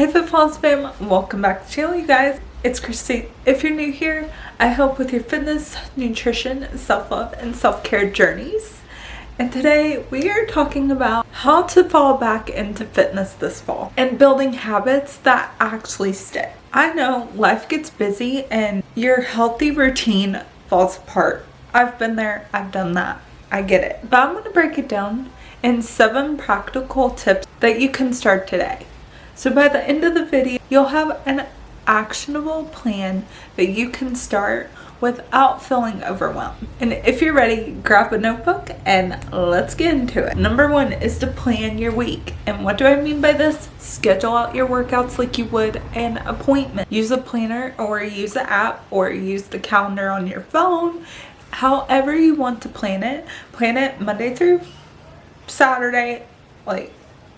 Hey Footfalls fam, welcome back to the channel you guys. It's Christy. If you're new here, I help with your fitness, nutrition, self-love, and self-care journeys. And today we are talking about how to fall back into fitness this fall and building habits that actually stick. I know life gets busy and your healthy routine falls apart. I've been there, I've done that, I get it. But I'm going to break it down in 7 practical tips that you can start today. So by the end of the video, you'll have an actionable plan that you can start without feeling overwhelmed. And if you're ready, grab a notebook and let's get into it. Number 1 is to plan your week. And what do I mean by this? Schedule out your workouts like you would an appointment. Use a planner or use an app or use the calendar on your phone. However you want to plan it Monday through Saturday, like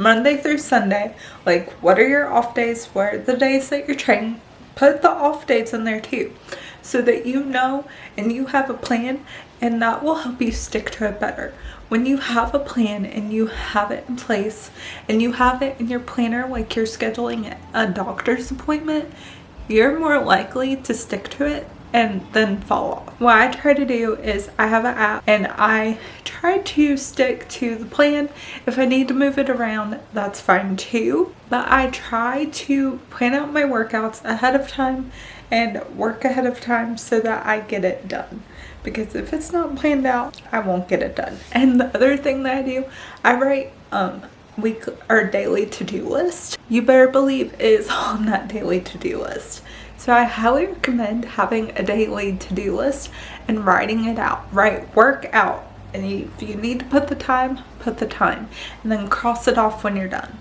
Monday through Sunday. Like, what are your off days? What are the days that you're training? Put the off days in there too, so that you know and you have a plan, and that will help you stick to it better. When you have a plan and you have it in place and you have it in your planner like you're scheduling a doctor's appointment, you're more likely to stick to it and then fall off. What I try to do is I have an app and I try to stick to the plan. If I need to move it around, that's fine too. But I try to plan out my workouts ahead of time and work ahead of time so that I get it done. Because if it's not planned out, I won't get it done. And the other thing that I do, I write weekly or daily to-do list. You better believe it is on that daily to-do list. So I highly recommend having a daily to-do list and writing it out. Write work out. And if you need to put the time, and then cross it off when you're done.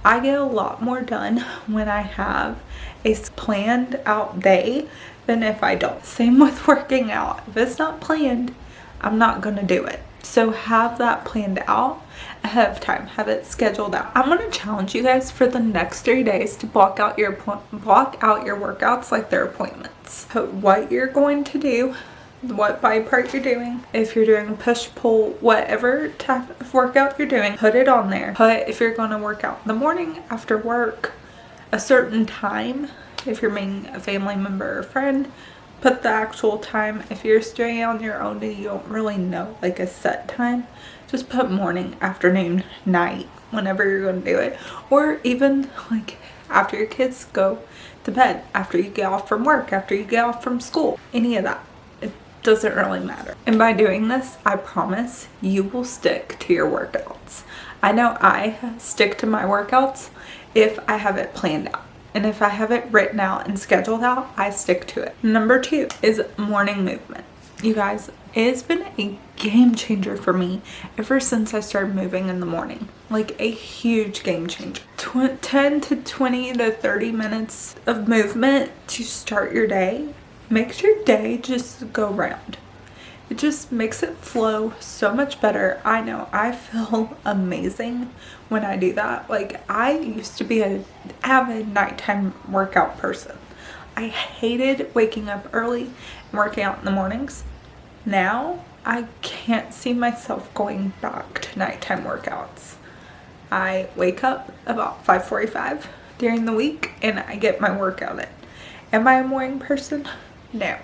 I get a lot more done when I have a planned out day than if I don't. Same with working out. If it's not planned, I'm not going to do it. So have that planned out ahead of time. Have it scheduled out. I'm going to challenge you guys for the next 3 days to block out your workouts like they're appointments. Put what you're going to do, what body part you're doing. If you're doing push pull, whatever type of workout you're doing, put it on there. Put if you're going to work out in the morning after work, a certain time. If you're meeting a family member or friend, put the actual time. If you're staying on your own and you don't really know like a set time, just put morning, afternoon, night, whenever you're going to do it. Or even like after your kids go to bed, after you get off from work, after you get off from school, any of that. It doesn't really matter. And by doing this, I promise you will stick to your workouts. I know I stick to my workouts if I have it planned out. And if I have it written out and scheduled out, I stick to it. Number 2 is morning movement. You guys, it has been a game changer for me ever since I started moving in the morning. Like a huge game changer. 10 to 20 to 30 minutes of movement to start your day makes your day just go round. It just makes it flow so much better. I know, I feel amazing when I do that. Like, I used to be an avid nighttime workout person. I hated waking up early and working out in the mornings. Now, I can't see myself going back to nighttime workouts. I wake up about 5:45 during the week and I get my workout in. Am I a morning person? No.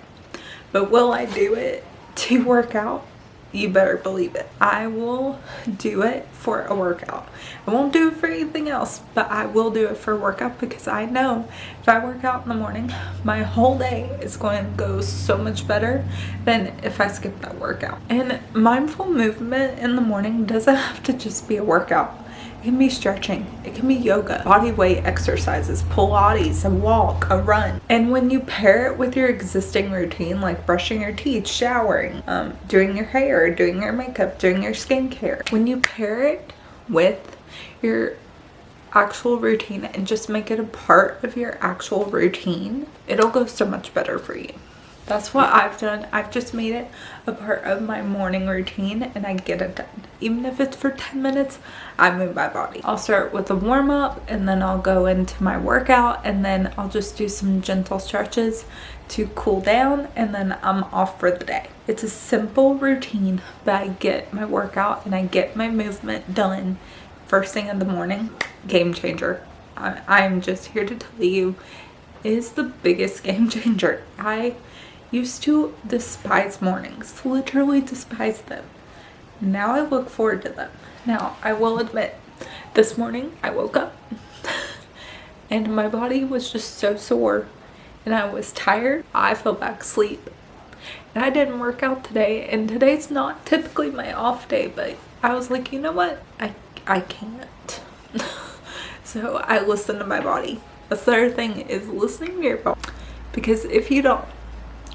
But will I do it to work out? You better believe it. I will do it for a workout. I won't do it for anything else, but I will do it for a workout because I know if I work out in the morning, my whole day is going to go so much better than if I skip that workout. And mindful movement in the morning doesn't have to just be a workout. It can be stretching, it can be yoga, body weight exercises, Pilates, a walk, a run. And when you pair it with your existing routine, like brushing your teeth, showering, doing your hair, doing your makeup, doing your skincare, when you pair it with your actual routine and just make it a part of your actual routine, it'll go so much better for you. That's what I've done. I've just made it a part of my morning routine and I get it done. Even if it's for 10 minutes, I move my body. I'll start with a warm up and then I'll go into my workout and then I'll just do some gentle stretches to cool down and then I'm off for the day. It's a simple routine, but I get my workout and I get my movement done first thing in the morning. Game changer. I'm just here to tell you, it is the biggest game changer. I used to despise mornings, literally despise them. Now I look forward to them. Now, I will admit, this morning I woke up and my body was just so sore and I was tired. I fell back asleep. And I didn't work out today, and today's not typically my off day, but I was like, you know what? I can't. So I listened to my body. The third thing is listening to your body, because if you don't,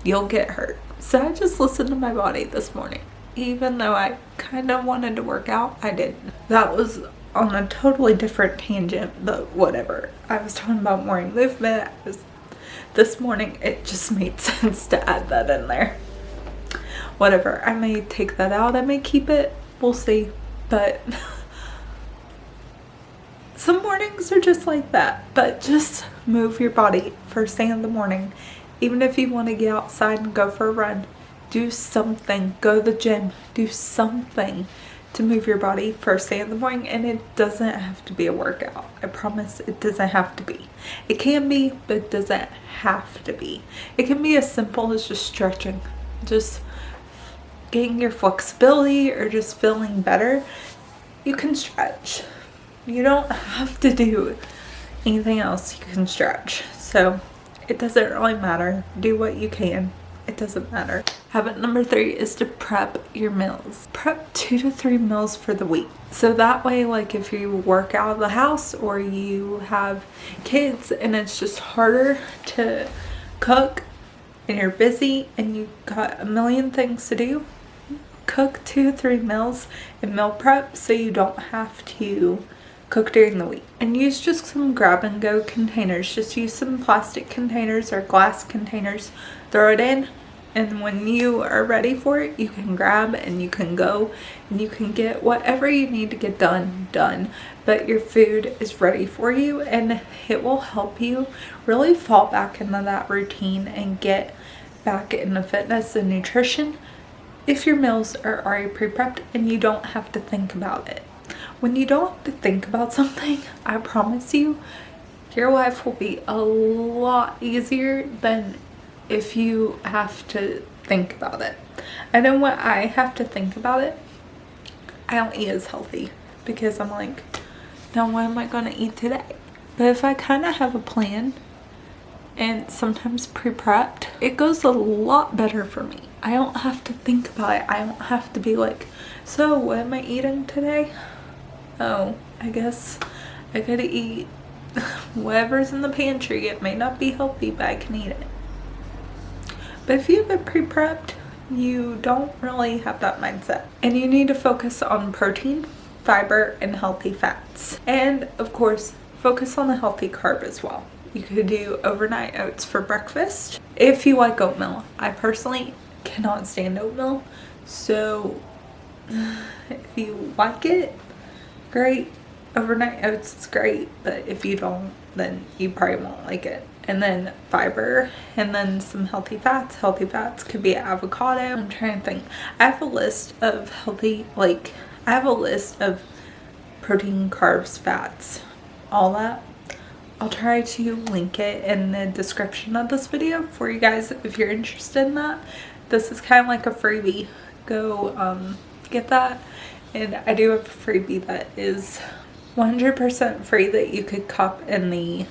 you'll get hurt. So I just listened to my body this morning. Even though I kind of wanted to work out, I didn't. That was on a totally different tangent, but whatever. I was talking about morning movement. This morning, it just made sense to add that in there. Whatever, I may take that out, I may keep it, we'll see. But some mornings are just like that. But just move your body first thing in the morning. Even if you want to get outside and go for a run, do something. Go to the gym, do something to move your body first thing in the morning. And it doesn't have to be a workout. I promise it doesn't have to be. It can be, but it doesn't have to be. It can be as simple as just stretching, just getting your flexibility, or just feeling better. You can stretch. You don't have to do anything else. You can stretch. So it doesn't really matter. Do what you can. It doesn't matter. Habit number 3 is to prep your meals. Prep 2 to 3 meals for the week. So that way, like if you work out of the house or you have kids and it's just harder to cook and you're busy and you've got a million things to do, cook 2 to 3 meals and meal prep so you don't have to cook during the week. And use just some grab and go containers. Just use some plastic containers or glass containers. Throw it in, and when you are ready for it, you can grab and you can go and you can get whatever you need to get done. But your food is ready for you, and it will help you really fall back into that routine and get back into fitness and nutrition if your meals are already pre-prepped and you don't have to think about it. When you don't have to think about something, I promise you, your life will be a lot easier than if you have to think about it. I know when I have to think about it, I don't eat as healthy because I'm like, now what am I going to eat today? But if I kind of have a plan and sometimes pre-prepped, it goes a lot better for me. I don't have to think about it. I don't have to be like, so what am I eating today? Oh, I guess I gotta eat whatever's in the pantry. It may not be healthy, but I can eat it. But if you have it pre-prepped, you don't really have that mindset. And you need to focus on protein, fiber, and healthy fats. And of course, focus on a healthy carb as well. You could do overnight oats for breakfast if you like oatmeal. I personally cannot stand oatmeal. So if you like it, great. Overnight oats is great, but if you don't, then you probably won't like it. And then fiber, and then some healthy fats. Healthy fats could be avocado. I'm trying to think. I have a list of protein, carbs, fats, all that. I'll try to link it in the description of this video for you guys if you're interested in that. This is kind of like a freebie. Go get that. And I do have a freebie that is 100% free that you could cop in the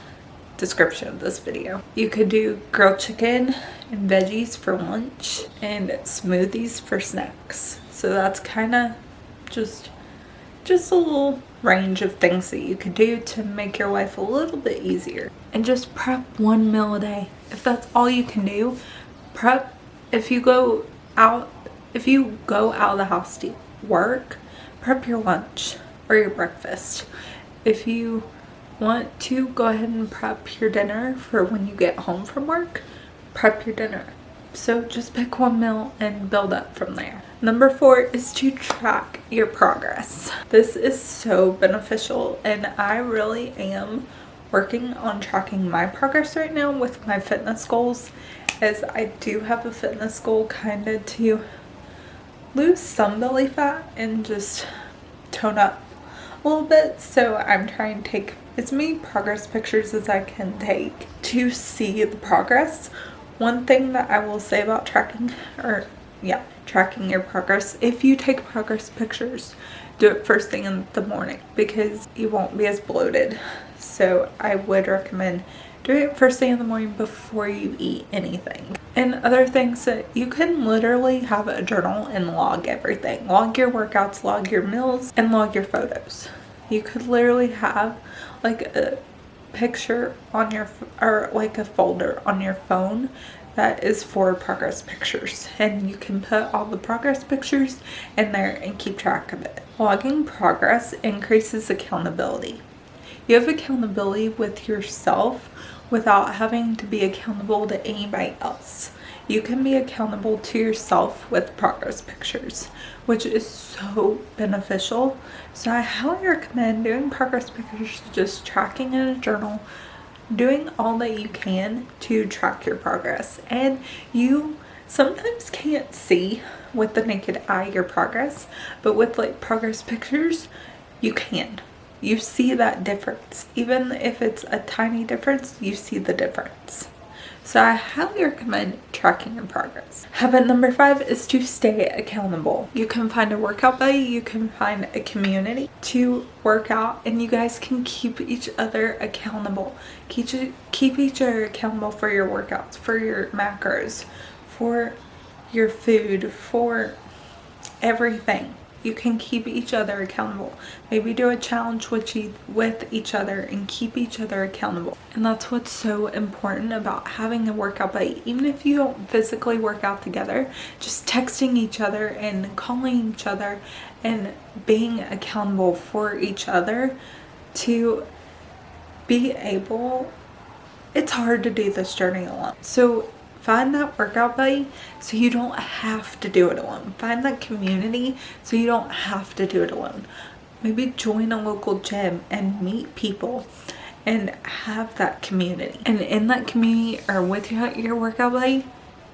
description of this video. You could do grilled chicken and veggies for lunch and smoothies for snacks. So that's kind of just a little range of things that you could do to make your life a little bit easier. And just prep 1 meal a day. If that's all you can do, prep. If you go out of the house to work, prep your lunch or your breakfast. If you want to go ahead and prep your dinner for when you get home from work, prep your dinner. So just pick 1 meal and build up from there. Number 4 is to track your progress. This is so beneficial, and I really am working on tracking my progress right now with my fitness goals, as I do have a fitness goal kind of to lose some belly fat and just tone up a little bit. So I'm trying to take as many progress pictures as I can take to see the progress. One thing that I will say about tracking your progress, if you take progress pictures, do it first thing in the morning because you won't be as bloated. So I would recommend doing it first thing in the morning before you eat anything. And other things that you can literally have a journal and log everything. Log your workouts, log your meals, and log your photos. You could literally have like a picture on your, or like a folder on your phone that is for progress pictures, and you can put all the progress pictures in there and keep track of it. Logging progress increases accountability. You have accountability with yourself without having to be accountable to anybody else. You can be accountable to yourself with progress pictures, which is so beneficial. So I highly recommend doing progress pictures, just tracking in a journal, doing all that you can to track your progress. And you sometimes can't see with the naked eye your progress, but with like progress pictures, you can. You see that difference. Even if it's a tiny difference, you see the difference. So I highly recommend tracking your progress. Habit number 5 is to stay accountable. You can find a workout buddy, you can find a community to work out, and you guys can keep each other accountable. Keep each other accountable for your workouts, for your macros, for your food, for everything. You can keep each other accountable. Maybe do a challenge with each other and keep each other accountable. And that's what's so important about having a workout buddy. Even if you don't physically work out together, just texting each other and calling each other and being accountable for each other to be able. It's hard to do this journey alone. So find that workout buddy so you don't have to do it alone. Find that community so you don't have to do it alone. Maybe join a local gym and meet people and have that community. And in that community or with your workout buddy,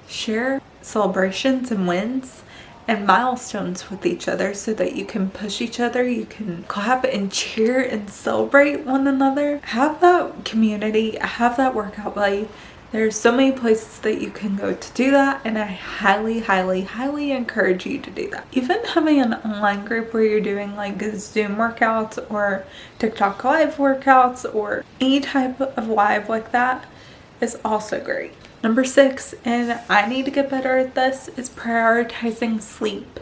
share celebrations and wins and milestones with each other so that you can push each other, you can clap and cheer and celebrate one another. Have that community, have that workout buddy. There's so many places that you can go to do that, and I highly, highly, highly encourage you to do that. Even having an online group where you're doing like Zoom workouts or TikTok live workouts or any type of live like that is also great. Number 6, and I need to get better at this, is prioritizing sleep.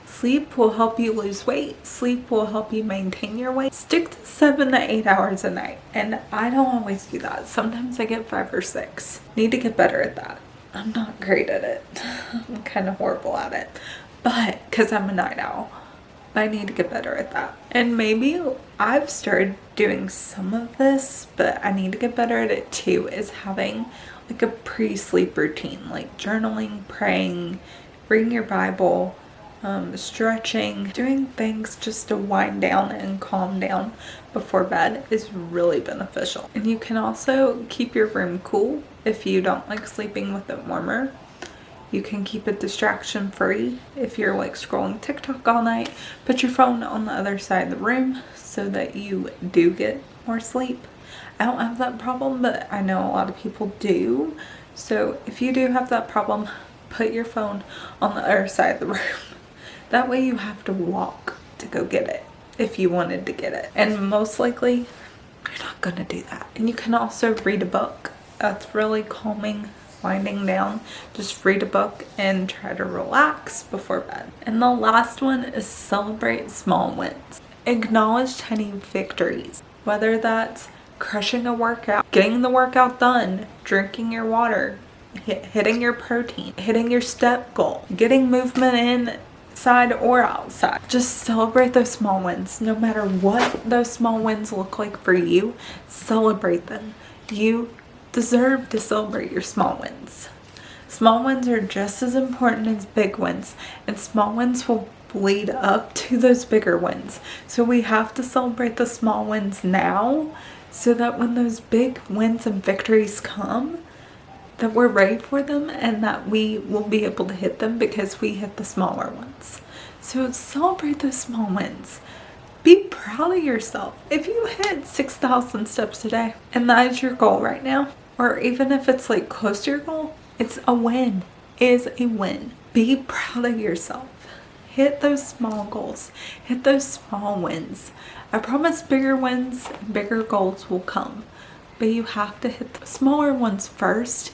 Sleep will help you lose weight. Sleep will help you maintain your weight. Stick to 7 to 8 hours a night. And I don't always do that. Sometimes I get 5 or 6. Need to get better at that. I'm not great at it. I'm kind of horrible at it. But, because I'm a night owl, I need to get better at that. And maybe I've started doing some of this, but I need to get better at it too, is having like a pre-sleep routine. Like journaling, praying, reading your Bible, stretching, doing things just to wind down and calm down before bed is really beneficial. And you can also keep your room cool if you don't like sleeping with it warmer. You can keep it distraction free if you're like scrolling TikTok all night. Put your phone on the other side of the room so that you do get more sleep. I don't have that problem, but I know a lot of people do. So if you do have that problem, put your phone on the other side of the room. That way you have to walk to go get it if you wanted to get it. And most likely, you're not going to do that. And you can also read a book. That's really calming, winding down. Just read a book and try to relax before bed. And the last one is celebrate small wins. Acknowledge tiny victories. Whether that's crushing a workout, getting the workout done, drinking your water, hitting your protein, hitting your step goal, getting movement in inside or outside. Just celebrate those small wins. No matter what those small wins look like for you, celebrate them. You deserve to celebrate your small wins. Small wins are just as important as big wins, and small wins will lead up to those bigger wins. So we have to celebrate the small wins now so that when those big wins and victories come, that we're ready for them and that we will be able to hit them because we hit the smaller ones. So celebrate those small wins. Be proud of yourself. If you hit 6,000 steps today and that is your goal right now, or even if it's like close to your goal, it's a win. It is a win. Be proud of yourself. Hit those small goals. Hit those small wins. I promise bigger wins and bigger goals will come. But you have to hit the smaller ones first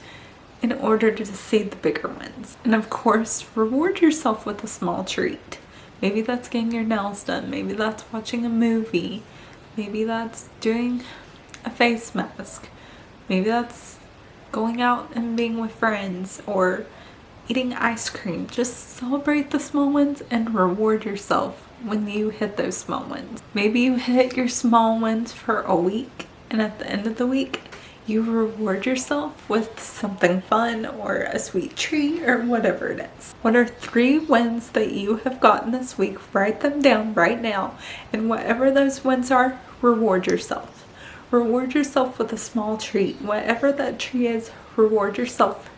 in order to see the bigger ones. And of course, reward yourself with a small treat. Maybe that's getting your nails done. Maybe that's watching a movie. Maybe that's doing a face mask. Maybe that's going out and being with friends or eating ice cream. Just celebrate the small wins and reward yourself when you hit those small wins. Maybe you hit your small wins for a week, and at the end of the week, you reward yourself with something fun or a sweet treat or whatever it is. What are 3 wins that you have gotten this week? Write them down right now. And whatever those wins are, reward yourself. Reward yourself with a small treat. Whatever that treat is, reward yourself.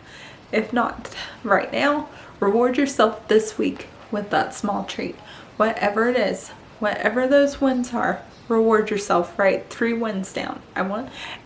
If not right now, reward yourself this week with that small treat. Whatever it is, whatever those wins are, reward yourself. Write 3 wins down.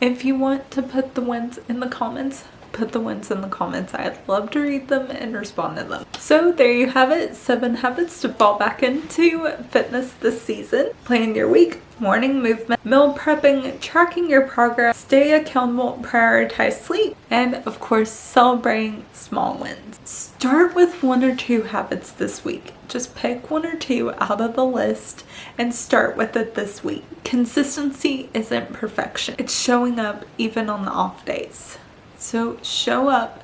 If you want to put the wins in the comments, put the wins in the comments. I'd love to read them and respond to them. So there you have it, 7 habits to fall back into fitness this season. Plan your week, morning movement, meal prepping, tracking your progress, stay accountable, prioritize sleep, and of course celebrating small wins. Start with 1 or 2 habits this week. Just pick 1 or 2 out of the list and start with it this week. Consistency isn't perfection. It's showing up even on the off days. So show up,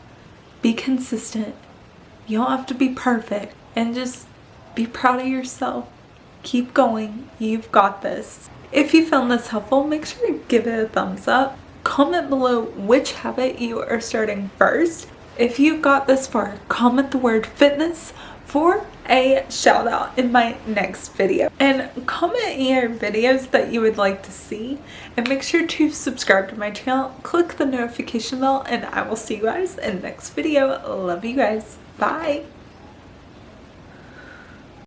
be consistent. You don't have to be perfect, and just be proud of yourself. Keep going. You've got this. If you found this helpful, make sure to give it a thumbs up. Comment below which habit you are starting first. If you got this far, comment the word fitness for a shout out in my next video, and comment your videos that you would like to see, and make sure to subscribe to my channel, click the notification bell, and I will see you guys in the next video. Love you guys. Bye.